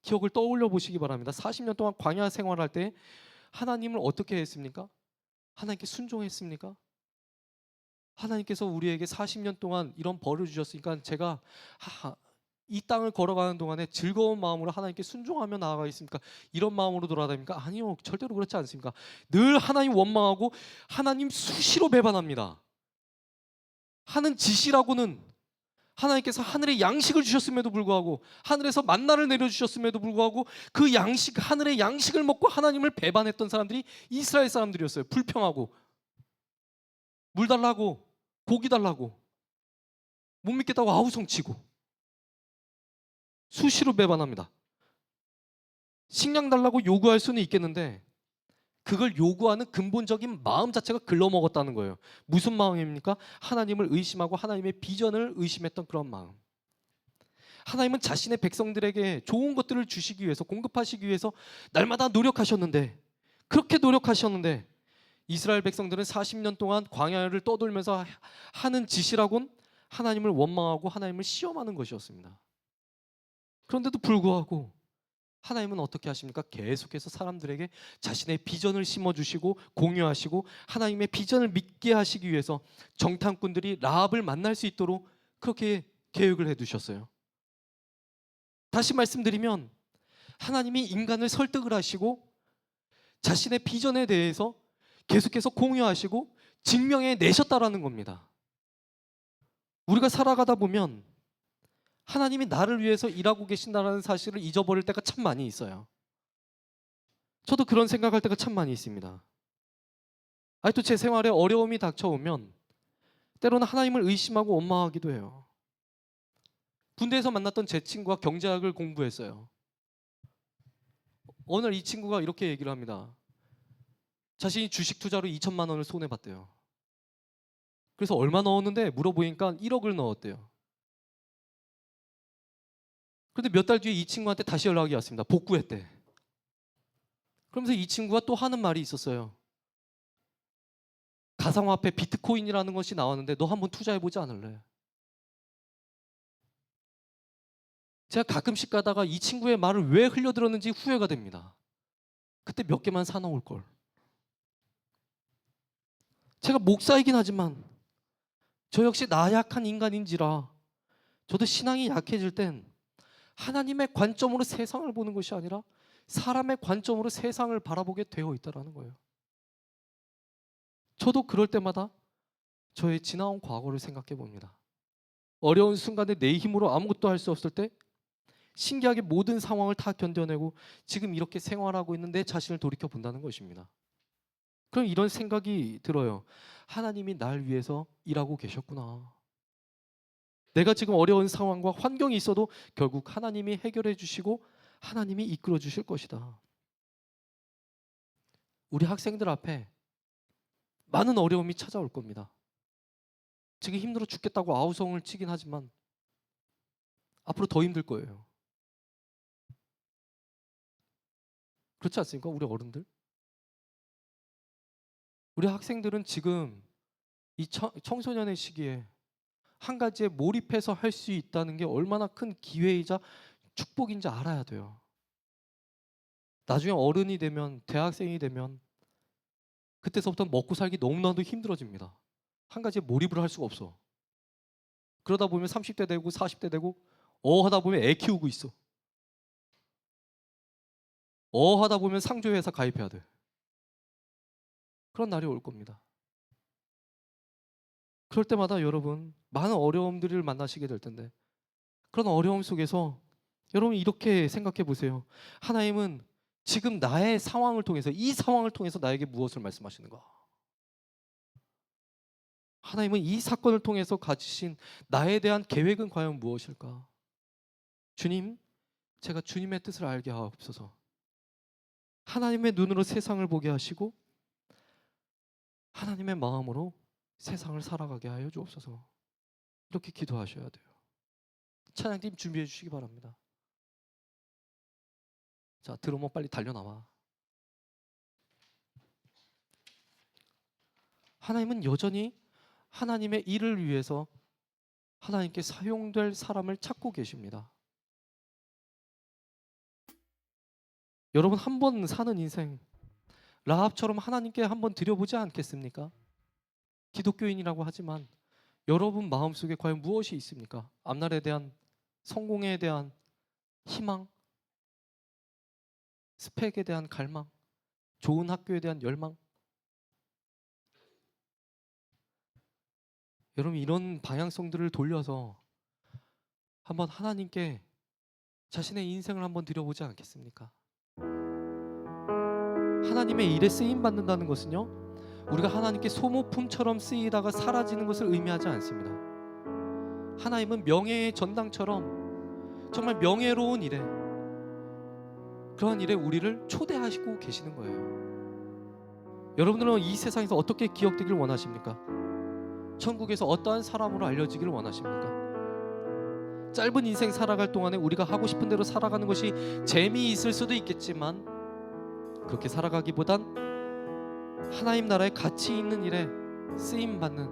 기억을 떠올려 보시기 바랍니다. 40년 동안 광야 생활할 때 하나님을 어떻게 했습니까? 하나님께 순종했습니까? 하나님께서 우리에게 40년 동안 이런 벌을 주셨으니까 제가 이 땅을 걸어가는 동안에 즐거운 마음으로 하나님께 순종하며 나아가겠습니까? 이런 마음으로 돌아다닙니까? 아니요, 절대로 그렇지 않습니까? 늘 하나님 원망하고 하나님 수시로 배반합니다. 하는 짓이라고는 하나님께서 하늘에 양식을 주셨음에도 불구하고, 하늘에서 만나를 내려주셨음에도 불구하고 그 양식, 하늘의 양식을 먹고 하나님을 배반했던 사람들이 이스라엘 사람들이었어요. 불평하고 물 달라고, 고기 달라고, 못 믿겠다고 아우성치고 수시로 배반합니다. 식량 달라고 요구할 수는 있겠는데 그걸 요구하는 근본적인 마음 자체가 글러먹었다는 거예요. 무슨 마음입니까? 하나님을 의심하고 하나님의 비전을 의심했던 그런 마음. 하나님은 자신의 백성들에게 좋은 것들을 주시기 위해서, 공급하시기 위해서 날마다 노력하셨는데, 그렇게 노력하셨는데 이스라엘 백성들은 40년 동안 광야를 떠돌면서 하는 짓이라곤 하나님을 원망하고 하나님을 시험하는 것이었습니다. 그런데도 불구하고 하나님은 어떻게 하십니까? 계속해서 사람들에게 자신의 비전을 심어주시고 공유하시고 하나님의 비전을 믿게 하시기 위해서 정탐꾼들이 라합을 만날 수 있도록 그렇게 계획을 해두셨어요. 다시 말씀드리면 하나님이 인간을 설득을 하시고 자신의 비전에 대해서 계속해서 공유하시고 증명해 내셨다라는 겁니다. 우리가 살아가다 보면 하나님이 나를 위해서 일하고 계신다는 사실을 잊어버릴 때가 참 많이 있어요. 저도 그런 생각할 때가 참 많이 있습니다. 또 제 생활에 어려움이 닥쳐오면 때로는 하나님을 의심하고 원망하기도 해요. 군대에서 만났던 제 친구가 경제학을 공부했어요. 어느 날 이 친구가 이렇게 얘기를 합니다. 자신이 주식 투자로 2천만 원을 손해봤대요. 그래서 얼마 넣었는데 물어보니까 1억을 넣었대요. 그런데 몇 달 뒤에 이 친구한테 다시 연락이 왔습니다. 복구했대. 그러면서 이 친구가 또 하는 말이 있었어요. 가상화폐 비트코인이라는 것이 나왔는데 너 한번 투자해보지 않을래? 제가 가끔씩 가다가 이 친구의 말을 왜 흘려들었는지 후회가 됩니다. 그때 몇 개만 사놓을 걸. 제가 목사이긴 하지만 저 역시 나약한 인간인지라 저도 신앙이 약해질 땐 하나님의 관점으로 세상을 보는 것이 아니라 사람의 관점으로 세상을 바라보게 되어 있다는 거예요. 저도 그럴 때마다 저의 지나온 과거를 생각해 봅니다. 어려운 순간에 내 힘으로 아무것도 할 수 없을 때 신기하게 모든 상황을 다 견뎌내고 지금 이렇게 생활하고 있는 내 자신을 돌이켜 본다는 것입니다. 그럼 이런 생각이 들어요. 하나님이 날 위해서 일하고 계셨구나. 내가 지금 어려운 상황과 환경이 있어도 결국 하나님이 해결해 주시고 하나님이 이끌어 주실 것이다. 우리 학생들 앞에 많은 어려움이 찾아올 겁니다. 지금 힘들어 죽겠다고 아우성을 치긴 하지만 앞으로 더 힘들 거예요. 그렇지 않습니까? 우리 어른들? 우리 학생들은 지금 이 청소년의 시기에 한 가지에 몰입해서 할 수 있다는 게 얼마나 큰 기회이자 축복인지 알아야 돼요. 나중에 어른이 되면, 대학생이 되면 그때서부터 먹고 살기 너무나도 힘들어집니다. 한 가지에 몰입을 할 수가 없어. 그러다 보면 30대 되고 40대 되고 하다 보면 애 키우고 있어. 하다 보면 상조회사 가입해야 돼. 그런 날이 올 겁니다. 그럴 때마다 여러분 많은 어려움들을 만나시게 될 텐데 그런 어려움 속에서 여러분 이렇게 생각해 보세요. 하나님은 지금 나의 상황을 통해서, 이 상황을 통해서 나에게 무엇을 말씀하시는가? 하나님은 이 사건을 통해서 가지신 나에 대한 계획은 과연 무엇일까? 주님, 제가 주님의 뜻을 알게 하옵소서. 하나님의 눈으로 세상을 보게 하시고 하나님의 마음으로 세상을 살아가게 하여 주옵소서. 이렇게 기도하셔야 돼요. 찬양팀 준비해 주시기 바랍니다. 자, 드러머 빨리 달려나와. 하나님은 여전히 하나님의 일을 위해서 하나님께 사용될 사람을 찾고 계십니다. 여러분 한 번 사는 인생 라합처럼 하나님께 한번 드려보지 않겠습니까? 기독교인이라고 하지만 여러분 마음속에 과연 무엇이 있습니까? 앞날에 대한, 성공에 대한 희망, 스펙에 대한 갈망, 좋은 학교에 대한 열망. 여러분 이런 방향성들을 돌려서 한번 하나님께 자신의 인생을 한번 드려보지 않겠습니까? 하나님의 일에 쓰임 받는다는 것은요, 우리가 하나님께 소모품처럼 쓰이다가 사라지는 것을 의미하지 않습니다. 하나님은 명예의 전당처럼 정말 명예로운 일에, 그런 일에 우리를 초대하시고 계시는 거예요. 여러분들은 이 세상에서 어떻게 기억되기를 원하십니까? 천국에서 어떠한 사람으로 알려지기를 원하십니까? 짧은 인생 살아갈 동안에 우리가 하고 싶은 대로 살아가는 것이 재미있을 수도 있겠지만 그렇게 살아가기보단 하나님 나라의 가치 있는 일에 쓰임받는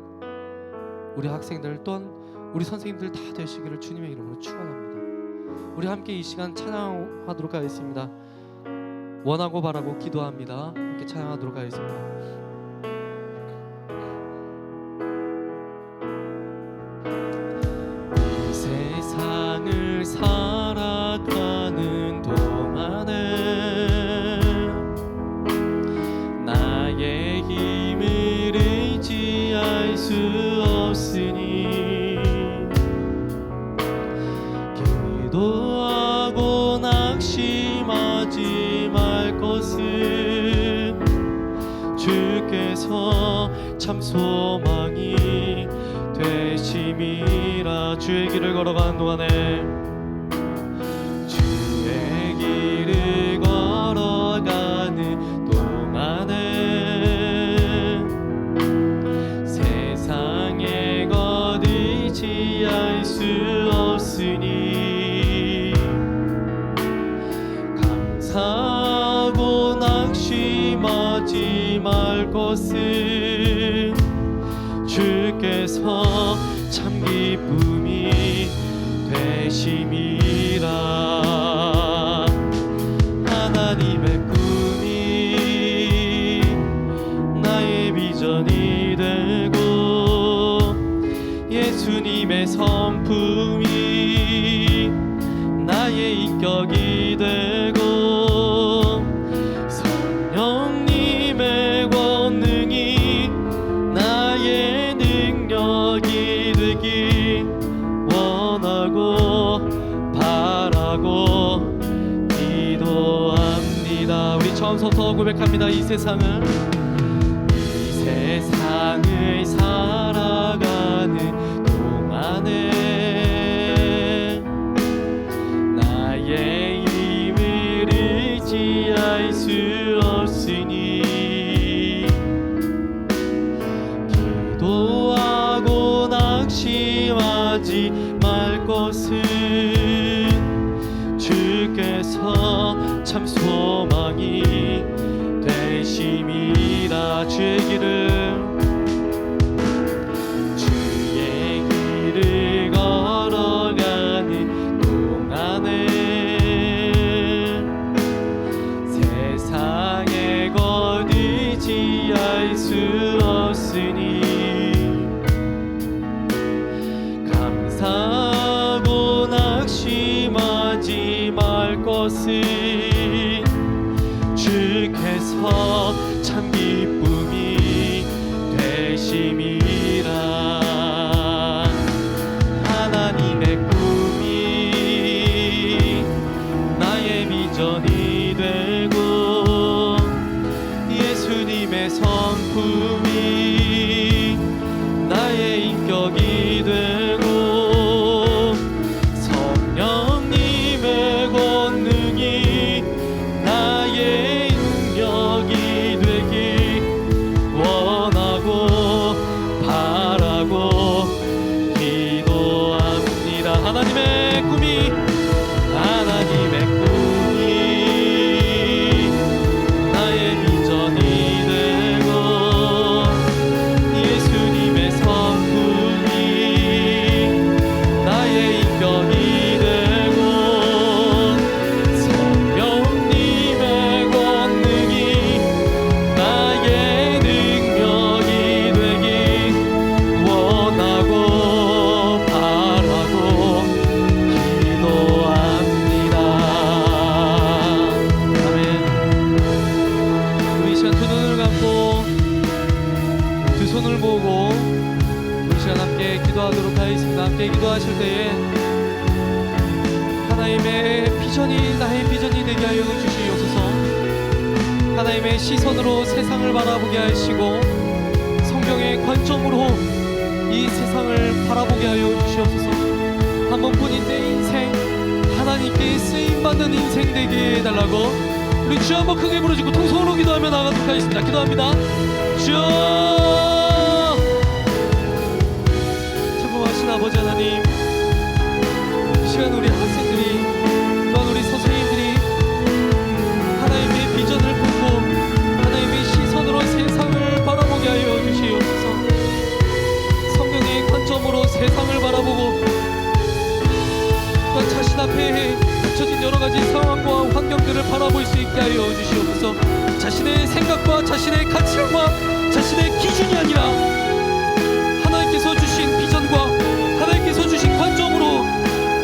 우리 학생들 또한 우리 선생님들 다 되시기를 주님의 이름으로 축원합니다. 우리 함께 이 시간 찬양하도록 하겠습니다. 원하고 바라고 기도합니다. 함께 찬양하도록 하겠습니다. 이 세상을 살아가는 동안에 나의 힘을 의지할 수 없으니 기도하고 낙심하지 말 것은 주께서 참 소망이 되심이라. 주의 길을 걸어가는 동안에 주의 길을 걸어가는 동안에 세상의 것 의지할 수 없으니 감사하고 낙심하지 말 것은 주께서 참 기쁨이 되심이라. 하나님의 꿈이 나의 비전이 되고 예수님의 성품이 나의 인격이 되고 성령님의 권능이 나의 능력이 되기 원하고 바라고 기도합니다. 우리 처음부터 고백합니다. 이 세상을 살아가는 동안에 나의 힘을 의지할 수 없으니 기도하고 낙심하지 말 것은 주께서 참 소망이 되심이라. 주의 길을 걸어가는 동안에 세상의 것 의지할 수 없으니 감사하고 낙심하지 말 것은 주께서 참 기쁨이 되심이라. 하나님의 꿈이 나의 비전이 되고 예수님의 성품이 나의 인격이 되고 성령님의 권능이 나의 능력이 되기 원하고 바라고 기도합니다. 하나님의 꿈이 나의 비전이 되고 예수님의 성품이 나의 인격이 되고 성령님의 권능이 나의 능력이 되기 원하고 바라고 기도합니다. 아멘. 우리 이 시간 두 눈을 감고 두 손을 모으고 우리 시간 함께 기도하도록 하겠습니다. 함께 기도하실 때에 하나님의 비전이 나의 비전이 되게 하여 주시옵소서. 하나님의 시선으로 세상을 바라보게 하시고 성경의 관점으로 이 세상을 바라보게 하여 주시옵소서. 한 번뿐인 내 인생 하나님께 쓰임받는 인생 되게 해달라고 우리 주 한번 크게 부르짖고 통성으로 기도하며 나가도록 하겠습니다. 기도합니다. 주여, 천부하신 아버지 하나님, 시간 우리 학생들이 또한 우리 선생님들이 하나님의 비전을 품고 하나님의 시선으로 세상을 바라보게 하여 주시옵소서. 성경의 관점으로 세상을 바라보고 또한 자신 앞에 닥쳐진 여러 가지 상황과 환경들을 바라볼 수 있게 하여 주시옵소서. 자신의 생각과 자신의 가치관과 자신의 기준이 아니라 하나님께서 주신 비전과 하나님께서 주신 관점으로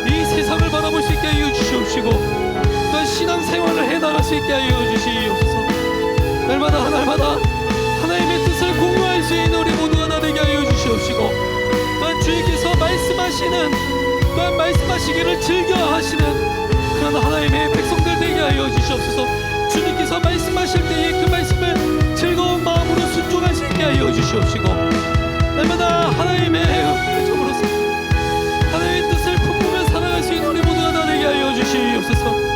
이 세상을 바라볼 수 있게 하여 주시옵시고 또한 신앙생활을 해나갈 수 있게 하여 주시옵소서. 날마다 하나님의 뜻을 공유할 수 있는 우리 모두가 다 되게 하여 주시옵시고 또한 주님께서 말씀하시는 또한 말씀하시기를 즐겨 하시는 그런 하나님의 백성들 되게 하여 주시옵소서. 주님께서 말씀하실 때에 그 말씀을 즐거운 마음으로 순종할 수 있게 하여 주시옵시고 날마다 하나님의 백성으로서 하나님의 뜻을 품으며 살아갈 수 있는 우리 모두가 다 되게 하여 주시옵소서.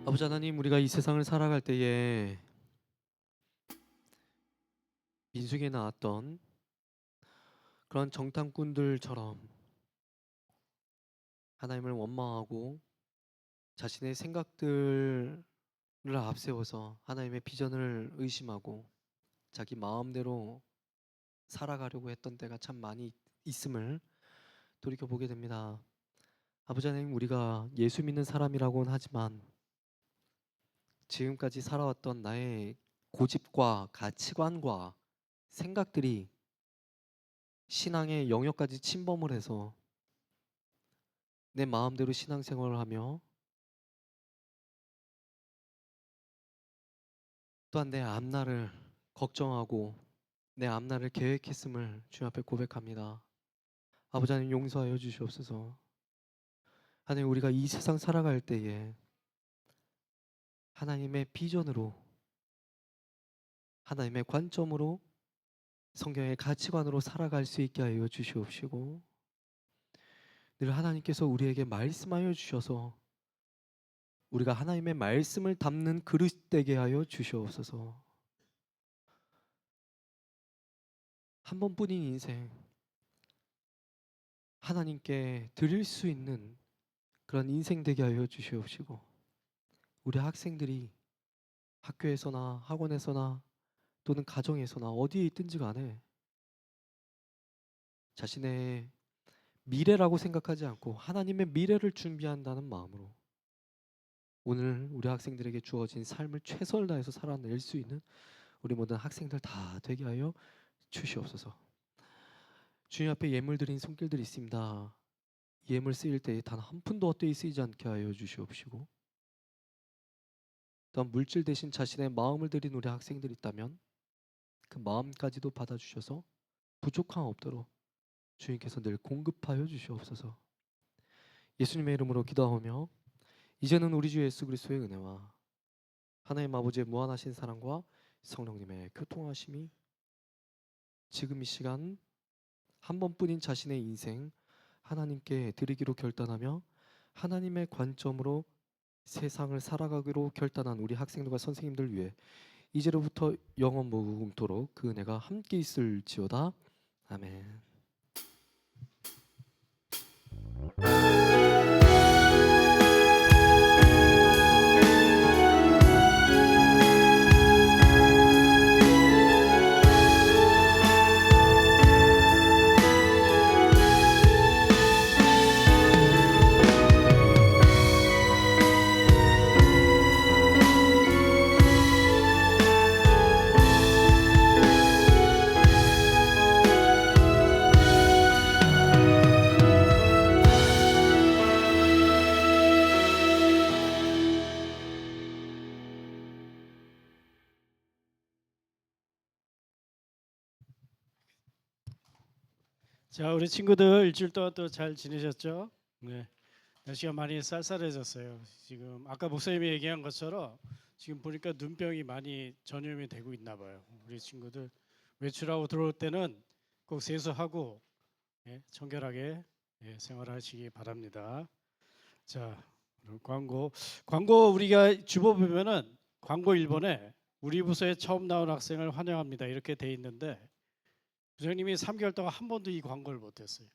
아버지 하나님, 우리가 이 세상을 살아갈 때에 민수기에 나왔던 그런 정탐꾼들처럼 하나님을 원망하고 자신의 생각들을 앞세워서 하나님의 비전을 의심하고 자기 마음대로 살아가려고 했던 때가 참 많이 있음을 돌이켜보게 됩니다. 아버지 하나님, 우리가 예수 믿는 사람이라고는 하지만 지금까지 살아왔던 나의 고집과 가치관과 생각들이 신앙의 영역까지 침범을 해서 내 마음대로 신앙생활을 하며 또한 내 앞날을 걱정하고 내 앞날을 계획했음을 주님 앞에 고백합니다. 아버지 하나님, 용서하여 주시옵소서. 하나님, 우리가 이 세상 살아갈 때에 하나님의 비전으로 하나님의 관점으로 성경의 가치관으로 살아갈 수 있게 하여 주시옵시고 늘 하나님께서 우리에게 말씀하여 주셔서 우리가 하나님의 말씀을 담는 그릇 되게 하여 주시옵소서. 한 번뿐인 인생 하나님께 드릴 수 있는 그런 인생 되게 하여 주시옵시고 우리 학생들이 학교에서나 학원에서나 또는 가정에서나 어디에 있든지 간에 자신의 미래라고 생각하지 않고 하나님의 미래를 준비한다는 마음으로 오늘 우리 학생들에게 주어진 삶을 최선을 다해서 살아낼 수 있는 우리 모든 학생들 다 되게 하여 주시옵소서. 주님 앞에 예물 드린 손길들이 있습니다. 예물 쓰일 때에 단 한 푼도 헛되이 쓰이지 않게 하여 주시옵시고 또한 물질 대신 자신의 마음을 드린 우리 학생들이 있다면 그 마음까지도 받아주셔서 부족함 없도록 주님께서 늘 공급하여 주시옵소서. 예수님의 이름으로 기도하며 이제는 우리 주 예수 그리스도의 은혜와 하나님 아버지의 무한하신 사랑과 성령님의 교통하심이 지금 이 시간 한 번뿐인 자신의 인생 하나님께 드리기로 결단하며 하나님의 관점으로 세상을 살아가기로 결단한 우리 학생들과 선생님들 위해 이제로부터 영원 무궁토록 그 은혜가 함께 있을지어다. 아멘. 자, 우리 친구들 일주일 동안 또 잘 지내셨죠? 네. 날씨가 많이 쌀쌀해졌어요. 지금 아까 목사님이 얘기한 것처럼 지금 보니까 눈병이 많이 전염이 되고 있나 봐요. 우리 친구들 외출하고 들어올 때는 꼭 세수하고 청결하게 생활하시기 바랍니다. 자, 그럼 광고 우리가 주보 보면은 광고 1번에 우리 부서에 처음 나온 학생을 환영합니다 이렇게 돼 있는데 부장님이 3개월 동안 한 번도 이 광고를 못했어요.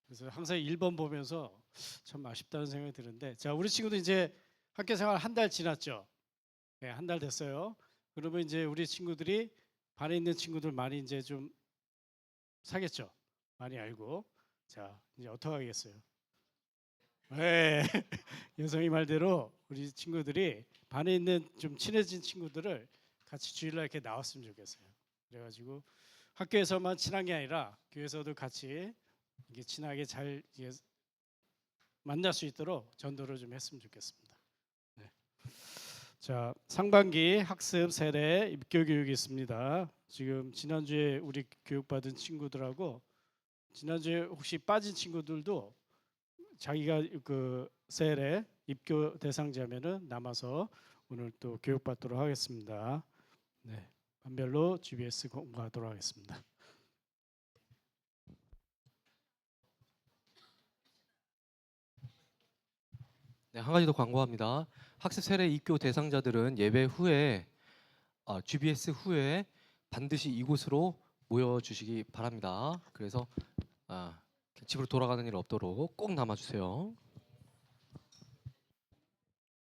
그래서 항상 1번 보면서 참 아쉽다는 생각이 드는데, 자, 우리 친구들 이제 학교 생활 한 달 지났죠? 네, 한 달 됐어요. 그러면 이제 우리 친구들이 반에 있는 친구들 많이 이제 좀 사겠죠? 많이 알고. 자, 이제 어떻게 하겠어요? 네, 여성이 말대로 우리 친구들이 반에 있는 좀 친해진 친구들을 같이 주일날 이렇게 나왔으면 좋겠어요. 그래가지고 학교에서만 친한 게 아니라 교회에서도 같이 이게 친하게 잘 만날 수 있도록 전도를 좀 했으면 좋겠습니다. 네. 자, 상반기 학습 세례 입교 교육이 있습니다. 지금 지난주에 우리 교육받은 친구들하고 지난주에 혹시 빠진 친구들도 자기가 그 세례 입교 대상자면은 남아서 오늘 또 교육받도록 하겠습니다. 네, 반별로 GBS 공부하도록 하겠습니다. 네, 한 가지 더 광고합니다. 학습 세례 입교 대상자들은 예배 후에 GBS 후에 반드시 이곳으로 모여 주시기 바랍니다. 그래서 집으로 돌아가는 일 없도록 꼭 남아 주세요.